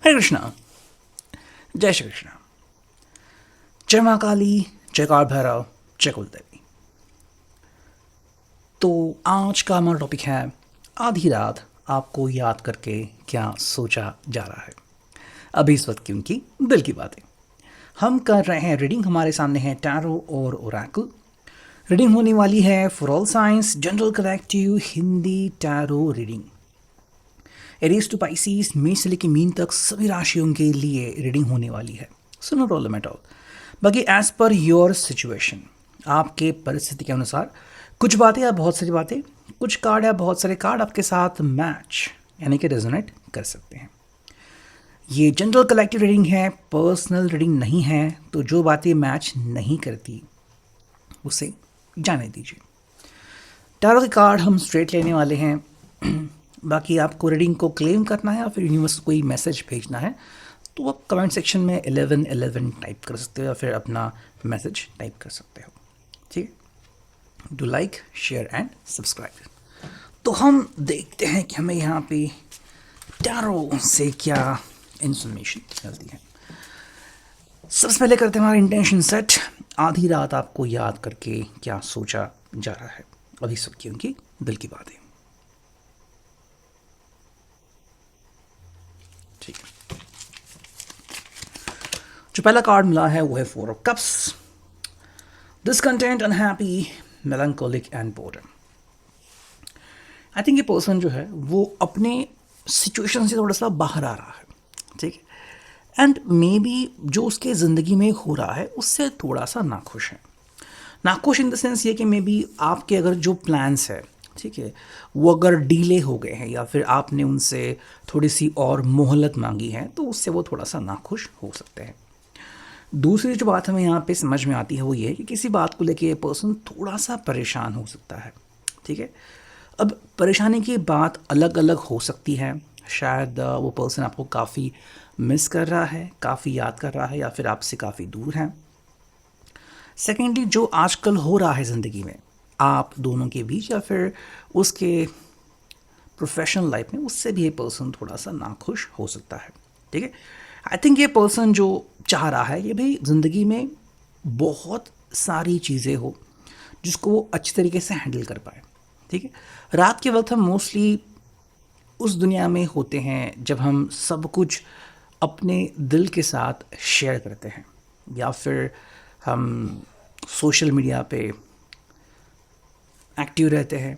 हरे कृष्णा। जय श्री कृष्ण। जय माँ काली, जय काल भैरव, जय कुल देवी। तो आज का हमारा टॉपिक है आधी रात आपको याद करके क्या सोचा जा रहा है। अभी इस वक्त की उनकी दिल की बातें हम कर रहे हैं। रीडिंग हमारे सामने है टैरो और ओरेकल। रीडिंग होने वाली है for all signs general collective Hindi tarot reading. Aries to Pisces, मेष से लेकर मीन तक सभी राशियों के लिए रीडिंग होने वाली है। So no problem at all. बाकी एज पर योर सिचुएशन, आपके परिस्थिति के अनुसार कुछ बातें या बहुत सारी बातें, कुछ कार्ड या बहुत सारे कार्ड आपके साथ मैच यानी कि रेजोनेट कर सकते हैं। ये जनरल कलेक्टिव रीडिंग है, पर्सनल रीडिंग नहीं है, तो जो बातें मैच नहीं करती उसे जाने दीजिए। टैरो के कार्ड हम स्ट्रेट लेने वाले हैं। बाकी आपको रीडिंग को क्लेम करना है या फिर यूनिवर्स को कोई मैसेज भेजना है तो आप कमेंट सेक्शन में 1111 टाइप कर सकते हो या फिर अपना मैसेज टाइप कर सकते हो। ठीक है, do like, share and subscribe. तो हम देखते हैं कि हमें यहाँ पे टैरो से क्या इंफॉर्मेशन मिलती है। सबसे पहले करते हैं हमारा इंटेंशन सेट। आधी रात आपको याद करके क्या सोचा जा रहा है। अभी सबकी उनकी दिल की बात है। ठीक है, जो पहला कार्ड मिला है वो है 4 of cups. Discontent, unhappy, melancholic and boredom. I think ये पर्सन जो है वो अपने सिचुएशन से थोड़ा सा बाहर आ रहा है। ठीक है, एंड मे बी जो उसके ज़िंदगी में हो रहा है उससे थोड़ा सा नाखुश है। नाखुश इन द सेंस ये कि मे बी आपके अगर जो प्लान्स है, ठीक है, वो अगर डीले हो गए हैं या फिर आपने उनसे थोड़ी सी और मोहलत मांगी है तो उससे वो थोड़ा सा नाखुश हो सकते हैं। दूसरी जो बात हमें यहाँ पे समझ में आती है वो ये है कि किसी बात को लेके ये पर्सन थोड़ा सा परेशान हो सकता है। ठीक है, अब परेशानी की बात अलग अलग हो सकती है। शायद वो पर्सन आपको काफ़ी मिस कर रहा है, काफ़ी याद कर रहा है, या फिर आपसे काफ़ी दूर है। सेकेंडली, जो आजकल हो रहा है ज़िंदगी में आप दोनों के बीच या फिर उसके प्रोफेशनल लाइफ में, उससे भी ये पर्सन थोड़ा सा नाखुश हो सकता है। ठीक है, आई थिंक ये पर्सन जो चाह रहा है ये भाई ज़िंदगी में बहुत सारी चीज़ें हो जिसको वो अच्छी तरीके से हैंडल कर पाए। ठीक है, रात के वक्त हम मोस्टली उस दुनिया में होते हैं जब हम सब कुछ अपने दिल के साथ शेयर करते हैं या फिर हम सोशल मीडिया पे एक्टिव रहते हैं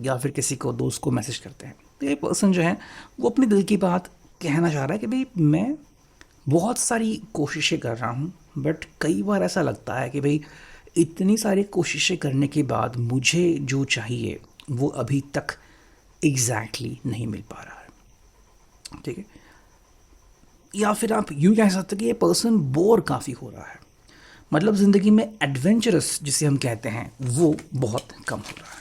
या फिर किसी को दोस्त को मैसेज करते हैं। तो ये पर्सन जो है वो अपने दिल की बात कहना चाह रहा है कि भाई मैं बहुत सारी कोशिशें कर रहा हूँ, बट कई बार ऐसा लगता है कि भाई इतनी सारी कोशिशें करने के बाद मुझे जो चाहिए वो अभी तक एग्जैक्टली नहीं मिल पा रहा है। ठीक है, या फिर आप यूँ कह सकते हैं कि ये पर्सन बोर काफ़ी हो रहा है, मतलब ज़िंदगी में एडवेंचरस जिसे हम कहते हैं वो बहुत कम हो रहा है।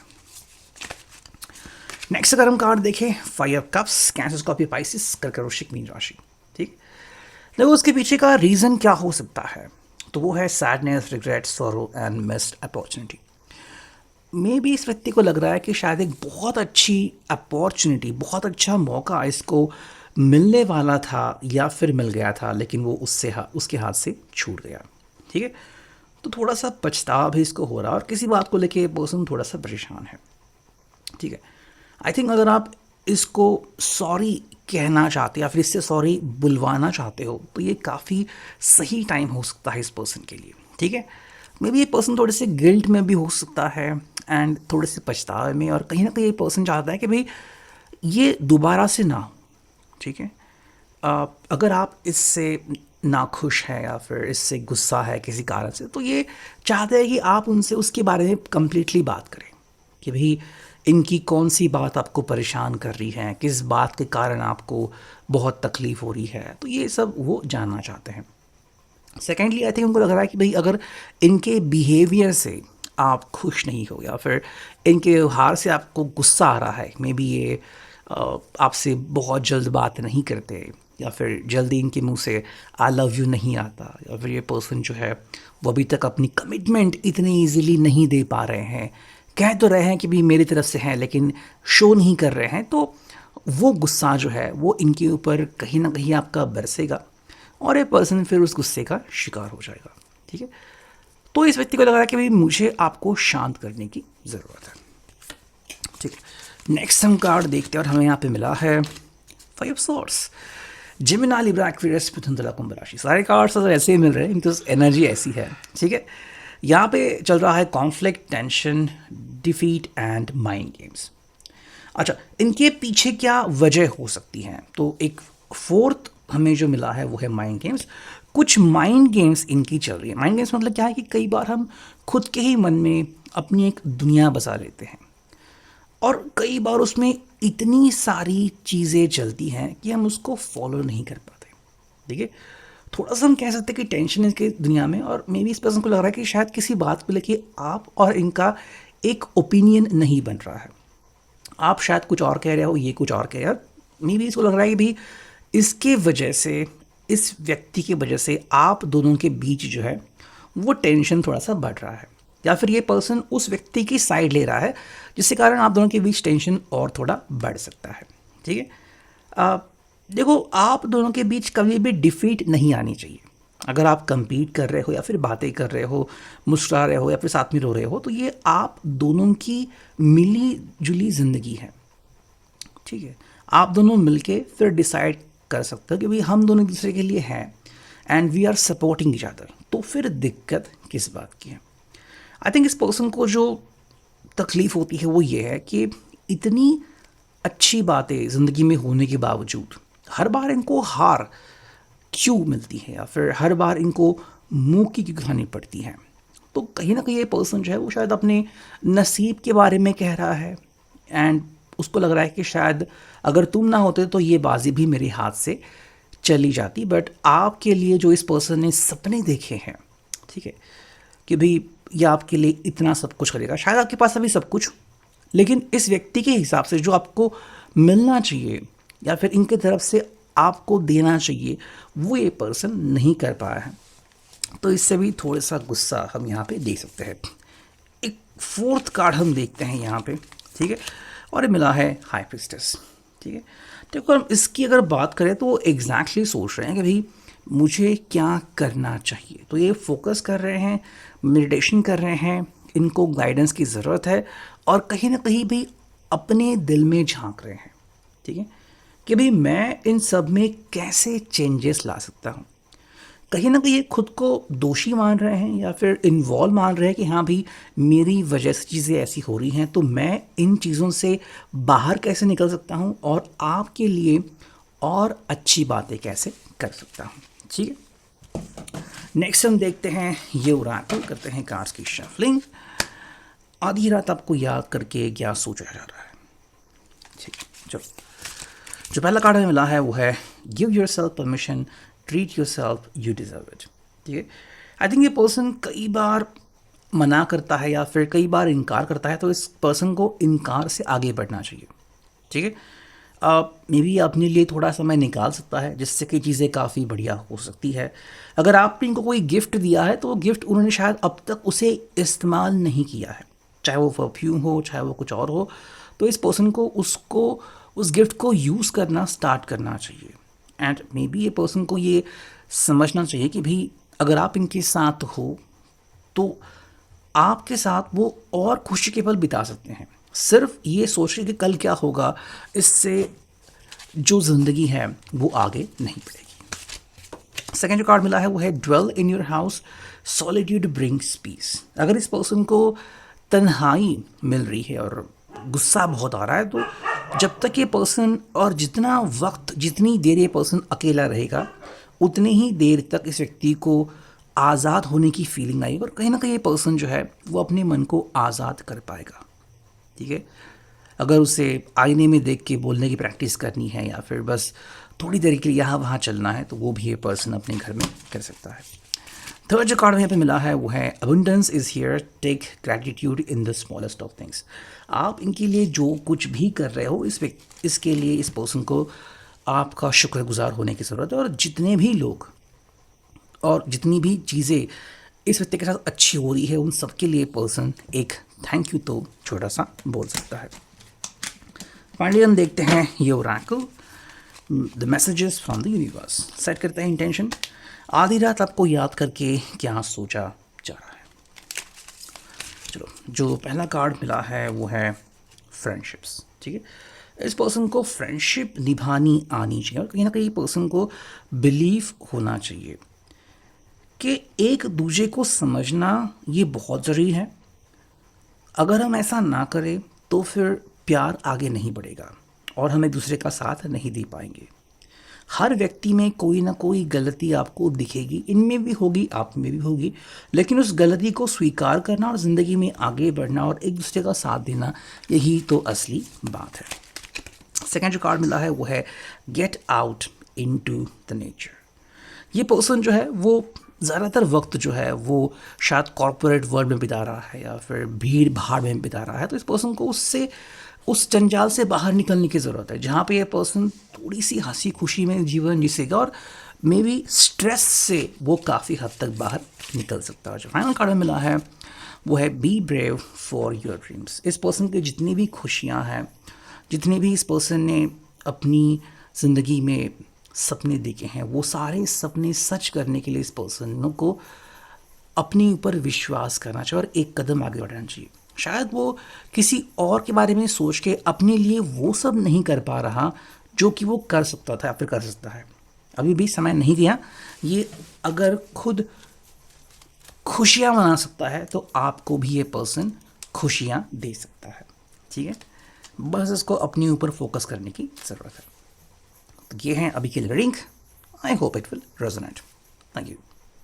नेक्स्ट अगर हम कार्ड देखें 5 of cups, cancer, Scorpio, Pisces, कर्क, वृश्चिक, मीन राशि। ठीक, देखो उसके पीछे का रीज़न क्या हो सकता है, तो वो है sadness, regret, sorrow and missed opportunity. May be इस व्यक्ति को लग रहा है कि शायद एक बहुत अच्छी अपॉर्चुनिटी, बहुत अच्छा मौका इसको मिलने वाला था या फिर मिल गया था, लेकिन वो उसके हाथ से छूट गया। ठीक है, तो थोड़ा सा पछतावा भी इसको हो रहा है और किसी बात को लेके पर्सन थोड़ा सा परेशान है। ठीक है, आई थिंक अगर आप इसको सॉरी कहना चाहते या फिर इससे सॉरी बुलवाना चाहते हो तो ये काफ़ी सही टाइम हो सकता है इस पर्सन के लिए। ठीक है, मे बी ये पर्सन थोड़े से गिल्ट में भी हो सकता है एंड थोड़े से पछतावे में, और कहीं ना कहीं ये पर्सन चाहता है कि भाई ये दोबारा से ना हो। ठीक है, अगर आप इससे नाखुश हैं या फिर इससे गुस्सा है किसी कारण से, तो ये चाहते हैं कि आप उनसे उसके बारे में कम्प्लीटली बात करें कि भाई इनकी कौन सी बात आपको परेशान कर रही है, किस बात के कारण आपको बहुत तकलीफ़ हो रही है, तो ये सब वो जानना चाहते हैं। सेकेंडली, आई थिंक उनको लग रहा है कि भाई अगर इनके बिहेवियर से आप खुश नहीं हो या फिर इनके व्यवहार से आपको गुस्सा आ रहा है, मे बी ये आपसे बहुत जल्द बात नहीं करते या फिर जल्दी इनके मुंह से आई लव यू नहीं आता, या फिर ये पर्सन जो है वो अभी तक अपनी कमिटमेंट इतनी ईजिली नहीं दे पा रहे हैं, कह तो रहे हैं कि भी मेरी तरफ से हैं लेकिन शो नहीं कर रहे हैं, तो वो गुस्सा जो है वो इनके ऊपर कहीं ना कहीं आपका बरसेगा और ये पर्सन फिर उस गुस्से का शिकार हो जाएगा। ठीक है, तो इस व्यक्ति को लग रहा है कि भाई मुझे आपको शांत करने की ज़रूरत है। ठीक है, नेक्स्ट हम कार्ड देखते हैं और हमें यहाँ पे मिला है 5 of swords. Gemini, Libra, Aquarius, मिथुन, तुला, कुंभ राशि। सारे कार्ड्स अगर ऐसे ही मिल रहे हैं बिकॉज एनर्जी ऐसी है। ठीक है, यहाँ पे चल रहा है conflict, tension, defeat and mind games. अच्छा, इनके पीछे क्या वजह हो सकती है? तो एक फोर्थ हमें जो मिला है वो है माइंड गेम्स। कुछ माइंड गेम्स इनकी चल रही है। माइंड गेम्स मतलब क्या है कि कई बार हम खुद के ही मन में अपनी एक दुनिया बसा लेते हैं और कई बार उसमें इतनी सारी चीज़ें चलती हैं कि हम उसको फॉलो नहीं कर पाते। ठीक है, थोड़ा सा हम कह सकते हैं कि टेंशन है इसके दुनिया में और मे बी इस पर्सन को लग रहा है कि शायद किसी बात को लेके आप और इनका एक ओपिनियन नहीं बन रहा है। आप शायद कुछ और कह रहे हो, ये कुछ और कह रहे हो। मे बी इसको लग रहा है कि भी इसके वजह से, इस व्यक्ति की वजह से आप दोनों के बीच जो है वो टेंशन थोड़ा सा बढ़ रहा है या फिर ये पर्सन उस व्यक्ति की साइड ले रहा है जिसके कारण आप दोनों के बीच टेंशन और थोड़ा बढ़ सकता है। ठीक है, देखो आप दोनों के बीच कभी भी डिफीट नहीं आनी चाहिए। अगर आप compete कर रहे हो या फिर बातें कर रहे हो, मुस्कुरा रहे हो या फिर साथ में रो रहे हो, तो ये आप दोनों की मिली जुली ज़िंदगी है। ठीक है, आप दोनों मिलके फिर डिसाइड कर सकते हो कि भाई हम दोनों एक दूसरे के लिए हैं and we are supporting each other. तो फिर दिक्कत किस बात की है? आई थिंक इस पर्सन को जो तकलीफ़ होती है वो ये है कि इतनी अच्छी बातें ज़िंदगी में होने के बावजूद हर बार इनको हार क्यों मिलती है या फिर हर बार इनको मुंह की क्यों खानी पड़ती है। तो कहीं ना कहीं ये पर्सन जो है वो शायद अपने नसीब के बारे में कह रहा है एंड उसको लग रहा है कि शायद अगर तुम ना होते तो ये बाजी भी मेरे हाथ से चली जाती। बट आपके लिए जो इस पर्सन ने सपने देखे हैं, ठीक है, कि भाई ये आपके लिए इतना सब कुछ करेगा, शायद आपके पास अभी सब कुछ, लेकिन इस व्यक्ति के हिसाब से जो आपको मिलना चाहिए या फिर इनके तरफ से आपको देना चाहिए वो ये पर्सन नहीं कर पाया है। तो इससे भी थोड़ा सा गुस्सा हम यहाँ पे देख सकते हैं। एक फोर्थ कार्ड हम देखते हैं यहाँ पे। ठीक है, और ये मिला है हाई प्रीस्टेस। ठीक है, देखो हम इसकी अगर बात करें तो वो एग्जैक्टली सोच रहे हैं कि भाई मुझे क्या करना चाहिए। तो ये फोकस कर रहे हैं, मेडिटेशन कर रहे हैं, इनको गाइडेंस की ज़रूरत है और कहीं ना कहीं भी अपने दिल में झांक रहे हैं। ठीक है, कि भाई मैं इन सब में कैसे चेंजेस ला सकता हूँ। कहीं ना कहीं खुद को दोषी मान रहे हैं या फिर इन्वॉल्व मान रहे हैं कि हाँ भाई मेरी वजह से चीज़ें ऐसी हो रही हैं, तो मैं इन चीज़ों से बाहर कैसे निकल सकता हूँ और आपके लिए और अच्छी बातें कैसे कर सकता हूँ। ठीक है, नेक्स्ट हम देखते हैं ये ओरेकल, करते हैं कार्ड्स की शफलिंग। आधी रात आपको याद करके क्या सोचा जा रहा है। ठीक है, चलो जो पहला कार्ड हमें मिला है वो है give your self permission, treat your self, you deserve it. ठीक है, आई थिंक ये पर्सन कई बार मना करता है या फिर कई बार इनकार करता है, तो इस पर्सन को इनकार से आगे बढ़ना चाहिए। ठीक है, मे बी अपने लिए थोड़ा समय निकाल सकता है जिससे कि चीज़ें काफ़ी बढ़िया हो सकती है। अगर आपने इनको कोई गिफ्ट दिया है तो वो गिफ्ट उन्होंने शायद अब तक उसे इस्तेमाल नहीं किया है, चाहे वो परफ्यूम हो चाहे वो कुछ और हो। तो इस पर्सन को उस गिफ्ट को यूज़ करना स्टार्ट करना चाहिए एंड मे बी ये पर्सन को ये समझना चाहिए कि भाई अगर आप इनके साथ हो तो आपके साथ वो और खुशी के पल बिता सकते हैं। सिर्फ ये सोच के कि कल क्या होगा, इससे जो ज़िंदगी है वो आगे नहीं बढ़ेगी। सेकेंड जो कार्ड मिला है वो है dwell in your house, solitude brings peace. अगर इस पर्सन को तन्हाई मिल रही है और गुस्सा बहुत आ रहा है, तो जब तक ये पर्सन और जितना वक्त जितनी देर ये पर्सन अकेला रहेगा उतनी ही देर तक इस व्यक्ति को आज़ाद होने की फीलिंग आएगी और कहीं ना कहीं ये पर्सन जो है वो अपने मन को आज़ाद कर पाएगा। ठीक है, अगर उसे आईने में देख के बोलने की प्रैक्टिस करनी है या फिर बस थोड़ी देर के लिए यहाँ वहाँ चलना है तो वो भी ये पर्सन अपने घर में कर सकता है। थर्ड जो कार्ड यहाँ पे मिला है वो है abundance is here, take gratitude in the smallest of things. आप इनके लिए जो कुछ भी कर रहे हो इसके लिए इस पर्सन को आपका शुक्रगुजार होने की ज़रूरत है और जितने भी लोग और जितनी भी चीज़ें इस व्यक्ति के साथ अच्छी हो रही है उन सब के लिए पर्सन एक थैंक यू तो छोटा सा बोल सकता है। फाइनली हम देखते हैं ये Oracle, the messages from the universe. Set करते हैं इंटेंशन। आधी रात आपको याद करके क्या सोचा जा रहा है। चलो, जो पहला कार्ड मिला है वो है फ्रेंडशिप्स। ठीक है, इस पर्सन को फ्रेंडशिप निभानी आनी चाहिए और कहीं ना कहीं पर्सन को बिलीव होना चाहिए कि एक दूसरे को समझना ये बहुत ज़रूरी है। अगर हम ऐसा ना करें तो फिर प्यार आगे नहीं बढ़ेगा और हम एक दूसरे का साथ नहीं दे पाएंगे। हर व्यक्ति में कोई ना कोई गलती आपको दिखेगी, इनमें भी होगी, आप में भी होगी, लेकिन उस गलती को स्वीकार करना और ज़िंदगी में आगे बढ़ना और एक दूसरे का साथ देना, यही तो असली बात है। सेकेंड जो कार्ड मिला है वो है get out into the nature. ये पर्सन जो है वो ज़्यादातर वक्त जो है वो शायद कॉरपोरेट वर्ल्ड में बिता रहा है या फिर भीड़ भाड़ में बिता रहा है, तो इस पर्सन को उस जंजाल से बाहर निकलने की ज़रूरत है जहाँ पे ये पर्सन थोड़ी सी हंसी खुशी में जीवन जिसेगा और मे बी स्ट्रेस से वो काफ़ी हद तक बाहर निकल सकता है। जो फाइनल कार्ड मिला है वो है be brave for your dreams. इस पर्सन की जितनी भी खुशियाँ हैं, जितने भी इस पर्सन ने अपनी ज़िंदगी में सपने देखे हैं, वो सारे सपने सच करने के लिए इस पर्सन को अपने ऊपर विश्वास करना चाहिए और एक कदम आगे बढ़ना चाहिए। शायद वो किसी और के बारे में सोच के अपने लिए वो सब नहीं कर पा रहा जो कि वो कर सकता था या फिर कर सकता है। अभी भी समय नहीं गया। ये अगर खुद खुशियाँ मना सकता है तो आपको भी ये पर्सन खुशियाँ दे सकता है। ठीक है, बस इसको अपने ऊपर फोकस करने की ज़रूरत है। तो ये है अभी की reading. I hope it will resonate. Thank you.